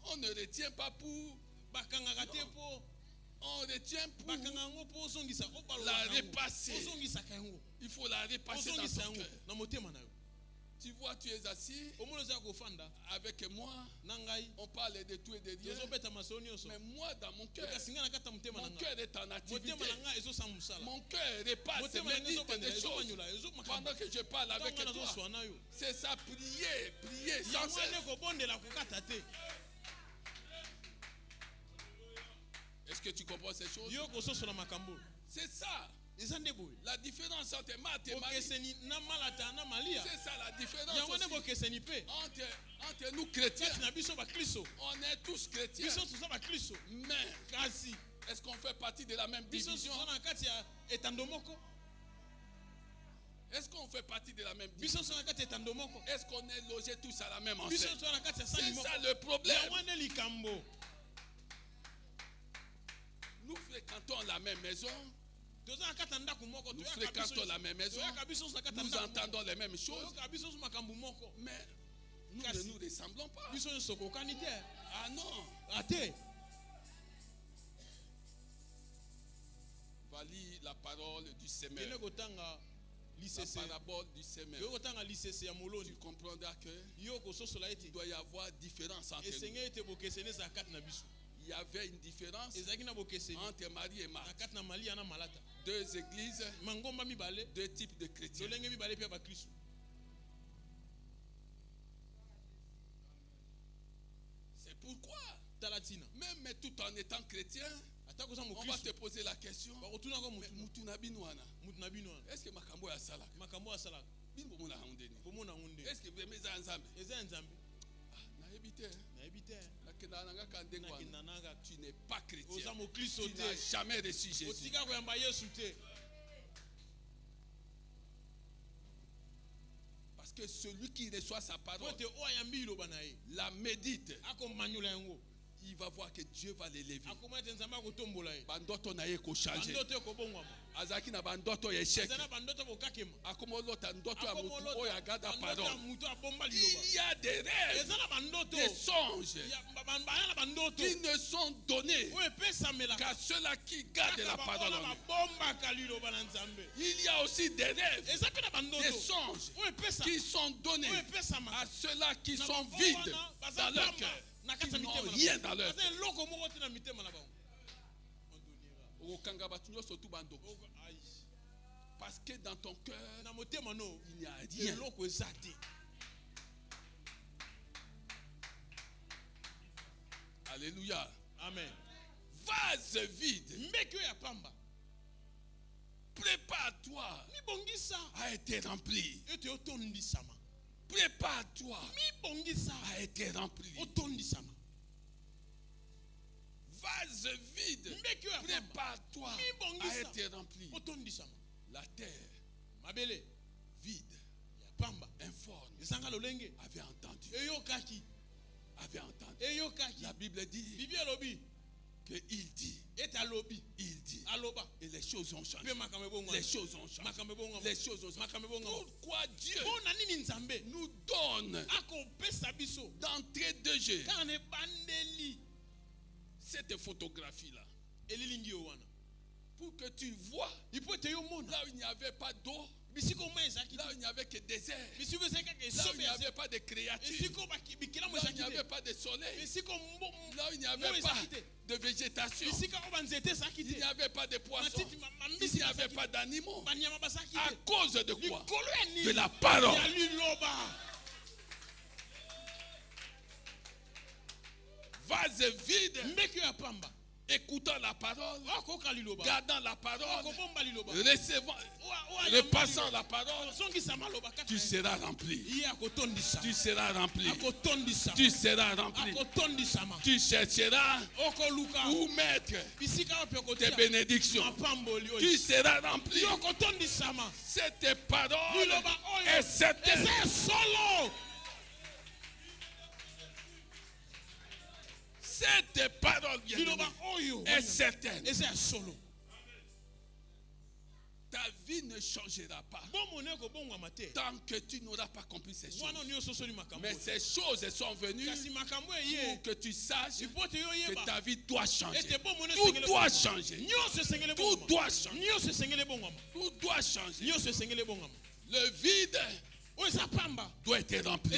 On ne retient pas pour... On retient pour la repasser. Il faut la repasser dans son cœur. Tu vois, tu es assis avec moi. On parle de tout et de rien. Mais moi, dans mon cœur est en activité. Mon cœur repasse, médite des choses pendant que je parle avec toi. C'est ça, prier sans cesse. Est-ce que tu comprends ces choses? C'est ça. La différence entre Marthe et Marie. C'est ça la différence aussi. Entre nous chrétiens. On est tous chrétiens. Mais est-ce qu'on fait partie de la même division? Est-ce qu'on fait partie de la même division? Est-ce qu'on est logés tous à la même enseigne? C'est ça le problème. Nous fréquentons la même maison. Nous fréquentons la même maison. Nous entendons les mêmes choses. Mais nous ne nous ressemblons pas. Ah non. Va lire la parole du semeur. La parabole du semeur. Tu comprendras qu'il doit y avoir différence entre nous. Il y avait une différence entre Marie et Marthe. Deux églises, deux types de chrétiens. C'est pourquoi, même tout en étant chrétien, on va te poser la question, est-ce que Makambo ya salak? Est-ce que tu n'es pas chrétien. Tu n'as jamais reçu Jésus. Parce que celui qui reçoit sa parole la médite, il va voir que Dieu va l'élever. Bandoto na ye ko changer. Azaki na bandoto ya échec. Akomolota ndoto ya mutu oya gada parole. Il y a des rêves, des songes qui ne sont donnés qu'à ceux-là qui gardent la parole en eux. Il y a aussi des rêves, des songes qui sont donnés à ceux-là qui sont vides dans leur cœur. Qui n'ont rien dans leur cœur. Parce que dans ton cœur, il n'y a rien. Alléluia. Amen. Vase vide. Prépare-toi à être rempli. Prépare-toi à être rempli. Vase vide. Prépare-toi à être rempli. La terre vide, informe, avait entendu. La Bible dit qu'il dit. Il dit. Et les choses ont changé. Les choses ont changé. Les choses ont changé. Pourquoi Dieu nous donne d'entrée de jeu cette photographie-là? Pour que tu vois là où il n'y avait pas d'eau, là où il n'y avait que désert, là où il n'y avait pas de créatures, là où il n'y avait pas de soleil, là où il n'y avait pas de végétation, il n'y avait pas de poissons, il n'y avait pas d'animaux. À cause de quoi? De la parole. Vase vide. écoutant la parole, gardant la parole, repassant la parole, tu seras rempli. Tu seras rempli. Tu seras rempli. Tu chercheras où mettre tes bénédictions. Tu seras rempli. Cette parole est certaine. Cette parole est certaine. Ta vie ne changera pas tant que tu n'auras pas compris ces choses. Mais ces choses sont venues pour que tu saches que ta vie doit changer. Tout doit changer. Tout doit changer. Tout doit changer. Le vide doit être rempli.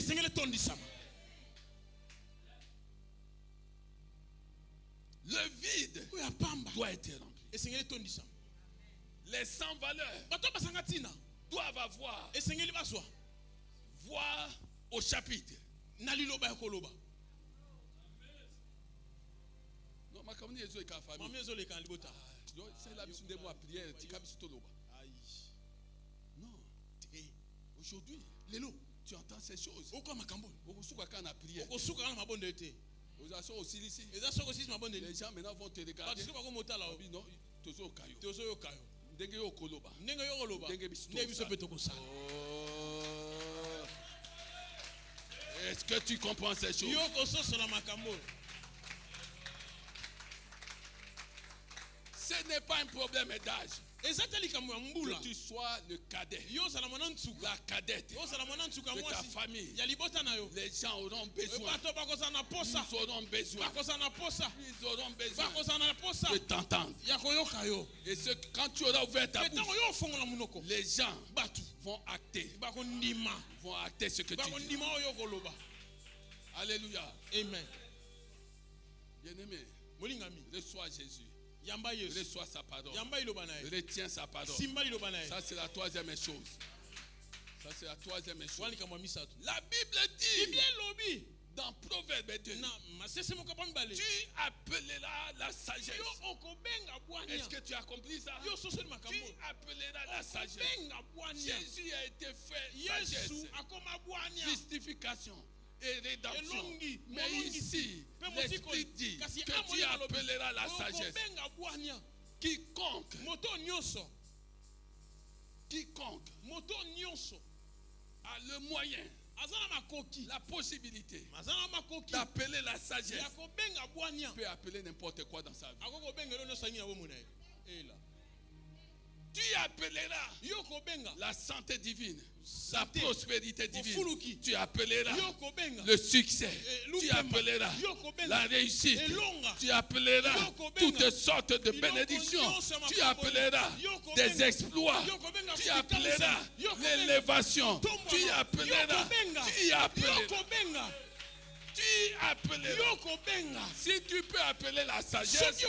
Le vide doit être rempli. Les sans valeurs doivent avoir voix au chapitre. Non, aujourd'hui, tu entends ces choses. Les gens maintenant vont te regarder. Non, est-ce que tu comprends ces choses? Ce n'est pas un problème d'âge. Que tu sois le cadet, la cadette de ta famille, les gens auront besoin. Ils auront besoin de t'entendre. Et quand tu auras ouvert ta bouche, les gens vont acter ce que tu dis. Alléluia. Amen. Bien-aimé, reçois Jésus. Reçois sa parole. Retiens sa parole. Ça, c'est la troisième chose. La Bible dit dans Proverbe 2, tu appelleras la sagesse. Est-ce que tu as compris ça? Tu appelleras la sagesse. Jésus a été fait sagesse, justification et rédemption. Mais ici, l'Esprit dit que tu appelleras la sagesse. Quiconque a le moyen, la possibilité d'appeler la sagesse, peut appeler n'importe quoi dans sa vie. Tu appelleras la santé divine, la prospérité divine. Tu appelleras le succès. Tu appelleras la réussite. Tu appelleras toutes sortes de bénédictions. Tu appelleras des exploits. Tu appelleras l'élévation. Tu appelleras. Si tu peux appeler la sagesse,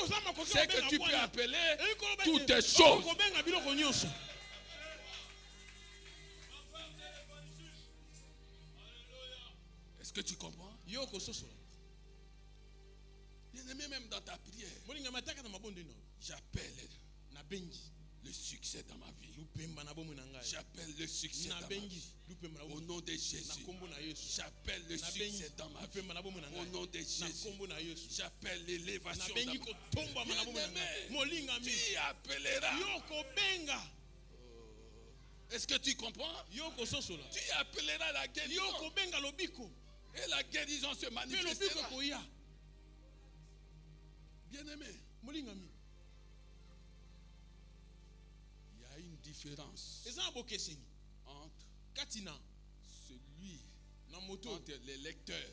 c'est que tu peux appeler toutes choses. Est-ce que tu comprends? Bien-aimé, même dans ta prière, j'appelle le succès dans ma vie. J'appelle le succès dans ma vie. Au nom de Jésus. J'appelle le succès dans ma vie. Au nom de Jésus. J'appelle l'élévation dans ma vie. Tu appelleras. Est-ce que tu comprends? Tu appelleras la guérison. Et la guérison se manifestera. Bien-aimé, il y a une différence entre les lecteurs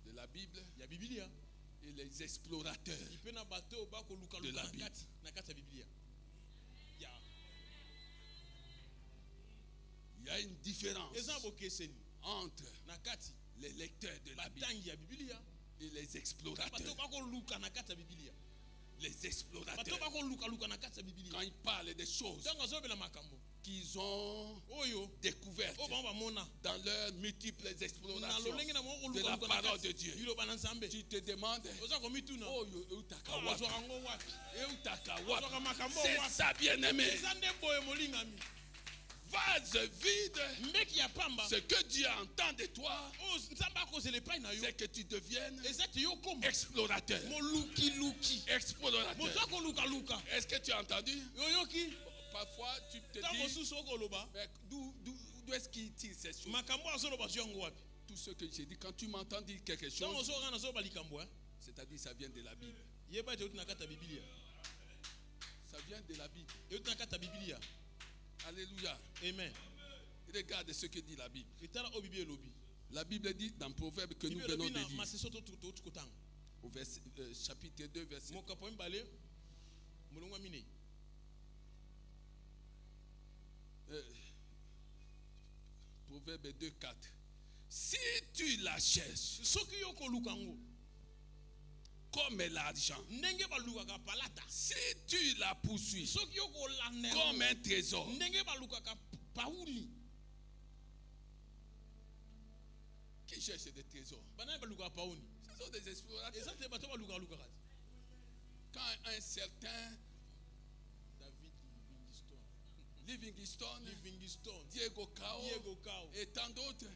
de la Bible et les explorateurs de la Bible. Il y a une différence entre les lecteurs de la Bible et les explorateurs. Les explorateurs, quand ils parlent des choses, qu'ils ont découvert dans leurs multiples explorations de la parole de Dieu. Tu te demandes, c'est ça, bien-aimé. Vase vide, ce que Dieu entend de toi, c'est que tu deviennes explorateur. Explorateur. Est-ce que tu as entendu? Parfois, tu te dis, mais d'où est-ce qu'il tire ces choses? Tout ce que j'ai dit, quand tu m'entends dire quelque chose, c'est-à-dire ça vient de la Bible. Ça vient de la Bible. Alléluia. Amen. Regarde ce que dit la Bible. La Bible dit dans Proverbe que nous venons de lire, au chapitre 2, verset. Proverbe 2, 4. Si tu la cherches comme l'argent, si tu la poursuis comme un trésor, qui cherche des trésors? Ce sont des explorateurs. Quand un certain Livingstone, Diego Cao et tant d'autres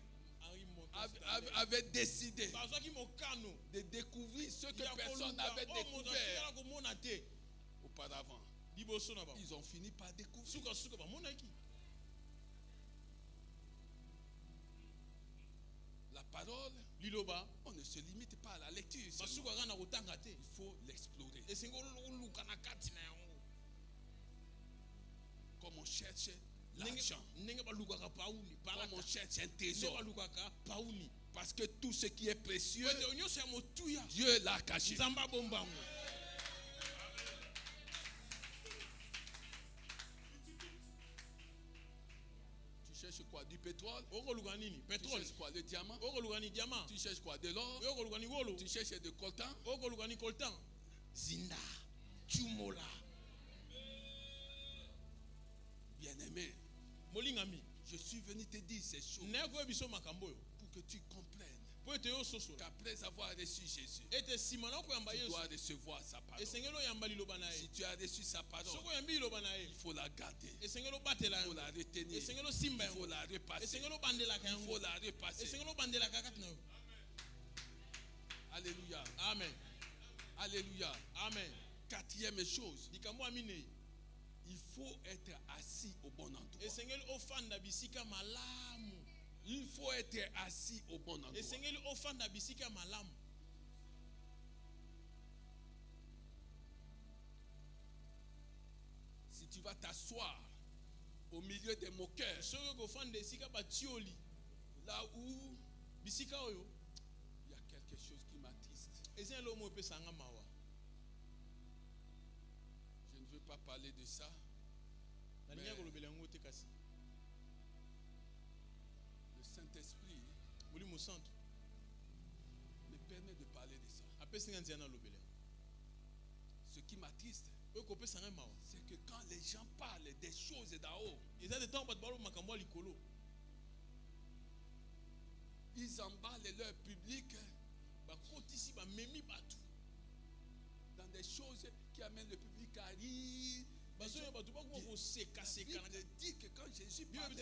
avaient décidé de découvrir ce que personne n'avait découvert auparavant. Ils ont fini par découvrir. La parole, on ne se limite pas à la lecture. Il faut l'explorer. Comme on cherche l'argent, comme on cherche un trésor. Parce que tout ce qui est précieux, Dieu l'a caché. Tu cherches quoi? Du pétrole? Tu cherches quoi? Le diamant? Tu cherches quoi? De l'or? Tu cherches de coltan? Zinda, Chumola. Bien-aimé, je suis venu te dire ces choses pour que tu comprennes qu'après avoir reçu Jésus, tu dois recevoir sa parole. Si tu as reçu sa parole, il faut la garder, il faut la retenir, il faut la repasser, il faut la repasser. Alléluia. Amen. Alléluia. Amen. Quatrième chose, il faut être assis au bon endroit. Il faut être assis au bon endroit. Si tu vas t'asseoir au milieu des moqueurs, là où il y a quelque chose qui m'attriste. Je ne veux pas parler de ça. Mais le Saint-Esprit me permet de parler de ça. Ce qui m'attriste, c'est que quand les gens parlent des choses d'en haut, ils emballent leur public dans des choses qui amènent le public à rire. La Bible dit que quand Jésus parlait,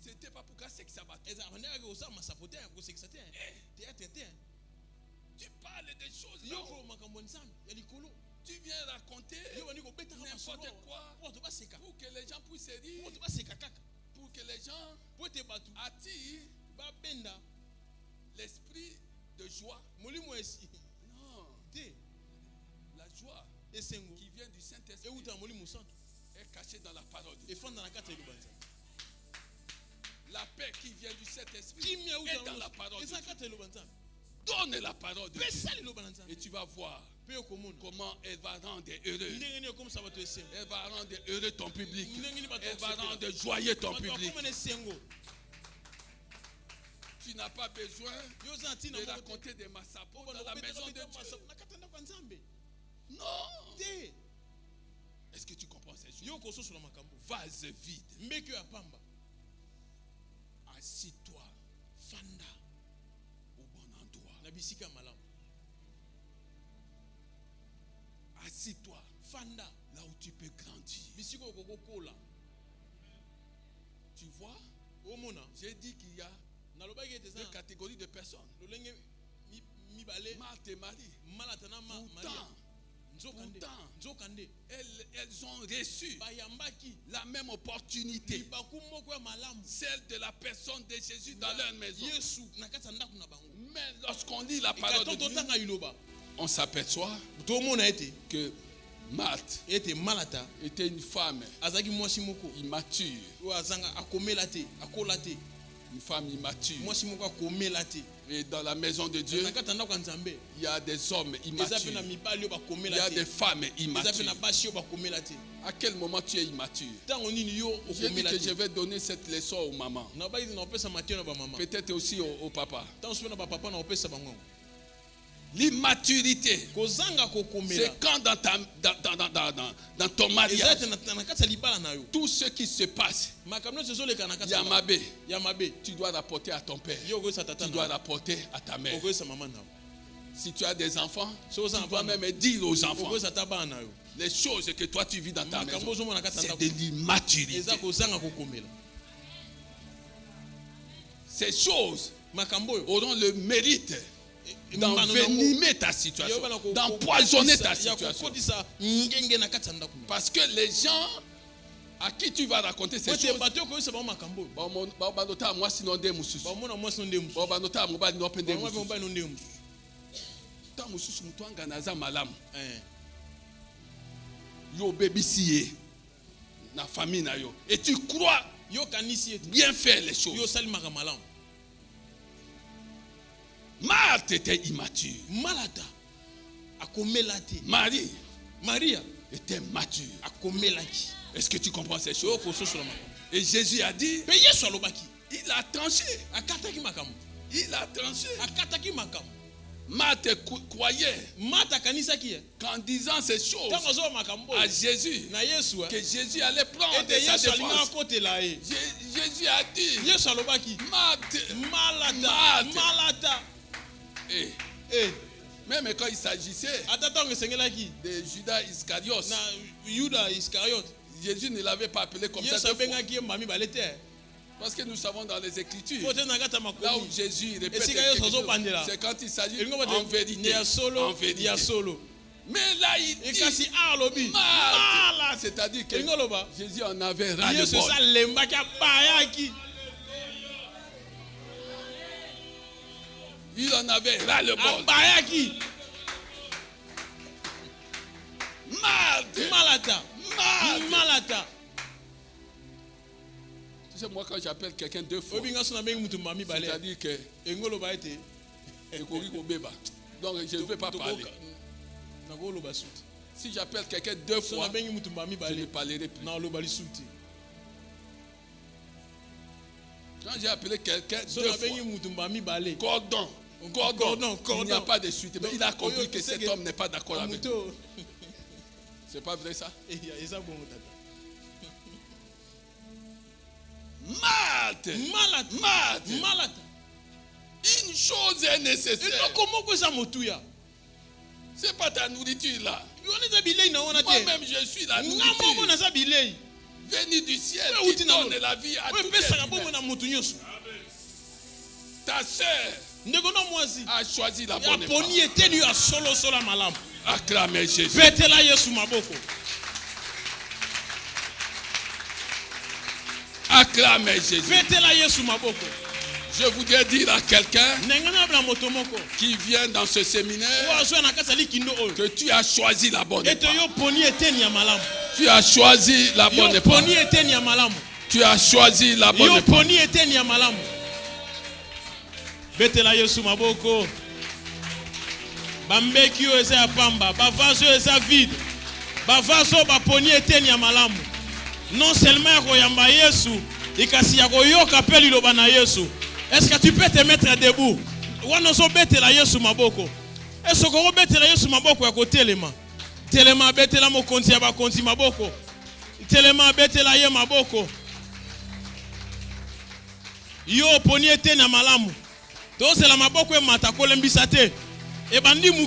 c'était pas pour casser que ça va. Tu parles des choses là. Tu viens raconter n'importe quoi pour que les gens puissent rire, pour que les gens attirent l'esprit de joie. Non, la joie qui vient du Saint-Esprit est cachée dans la parole de Dieu. La paix qui vient du Saint-Esprit est dans la parole de Dieu. Donne la parole de Dieu et tu vas voir comment elle va rendre heureux. Elle va rendre heureux ton public. Elle va rendre joyeux ton public. Tu n'as pas besoin de raconter des massacres dans la maison de Dieu. Non. Est-ce que tu comprends ces choses? Vase vide. Assis-toi. Fanda. Au bon endroit. Assis-toi. Fanda. Là où tu peux grandir. Tu vois? J'ai dit qu'il y a deux catégories de personnes. Marthe et Marie. Pourtant, elles ont reçu la même opportunité, celle de la personne de Jésus dans leur maison. Mais lorsqu'on lit la parole de Dieu, on s'aperçoit que Marthe était une femme immature. Une femme immature. Et dans la maison de Dieu, il y a des hommes immatures. Il y a des femmes immatures. À quel moment tu es immature? J'ai dit que je vais donner cette leçon aux mamans. Peut-être aussi au papa. L'immaturité, c'est quand dans ton mariage, tout ce qui se passe, Yamabé, tu dois rapporter à ton père, tu dois rapporter à ta mère. Si tu as des enfants, tu dois même dire aux enfants les choses que toi tu vis dans ta maison. C'est de l'immaturité. Ces choses auront le mérite d'envenimer ta situation, d'empoisonner ta situation. Parce que les gens à qui tu vas raconter ces choses, et tu crois bien faire les choses. Marthe était immature. Marie était mature. Est-ce que tu comprends ces choses? Et Jésus a dit, il a tranché. Il a tranché. Marthe croyait qu'en disant ces choses à Jésus, que Jésus allait prendre sa défense. Jésus a dit, Marthe. Même quand il s'agissait de Judas Iscariote, Jésus ne l'avait pas appelé comme ça. Parce que nous savons dans les Écritures, là où Jésus répète quelque chose, c'est quand il s'agit en vérité. Mais là il dit Marthe, c'est-à-dire que Jésus en avait ras-le-bol. Il en avait ras-le-bol. Malata. Tu sais, moi quand j'appelle quelqu'un 2 fois, c'est-à-dire que donc je ne vais pas parler. Si j'appelle quelqu'un 2 fois, je ne parlerai plus. Quand j'ai appelé quelqu'un 2 fois, Gordon, il n'y a pas de suite. Mais il a compris que cet homme n'est pas d'accord avec lui. C'est pas vrai ça? Marthe. Une chose est nécessaire. C'est pas ta nourriture là. Moi-même je suis la nourriture. Venu du ciel qui donne la vie à tout être humain. Ta sœur a choisi la bonne époque. Acclamez Jésus. Acclamez Jésus. Je voudrais dire à quelqu'un qui vient dans ce séminaire que tu as choisi la bonne époque. Tu as choisi la bonne époque. Tu as choisi la bonne époque. Betela Yesu maboko. Bambeki yo eza ya pamba, bavazo eza vide. Bavazo baponi eteni ya malamu. Non seulement ya koyamba Yesu, ikasi ya koyoka pe liloba na Yesu. Est-ce que tu peux te mettre debout? Wana zo betela Yesu maboko. Est-ce que ko betela Yesu maboko ya kotelema? telema betela mokonzi ya bakonzi maboko. Telema betela ye maboko. Yo poni ete na malamu. To c'est la maboko e mata kolembisa te. E bandi muke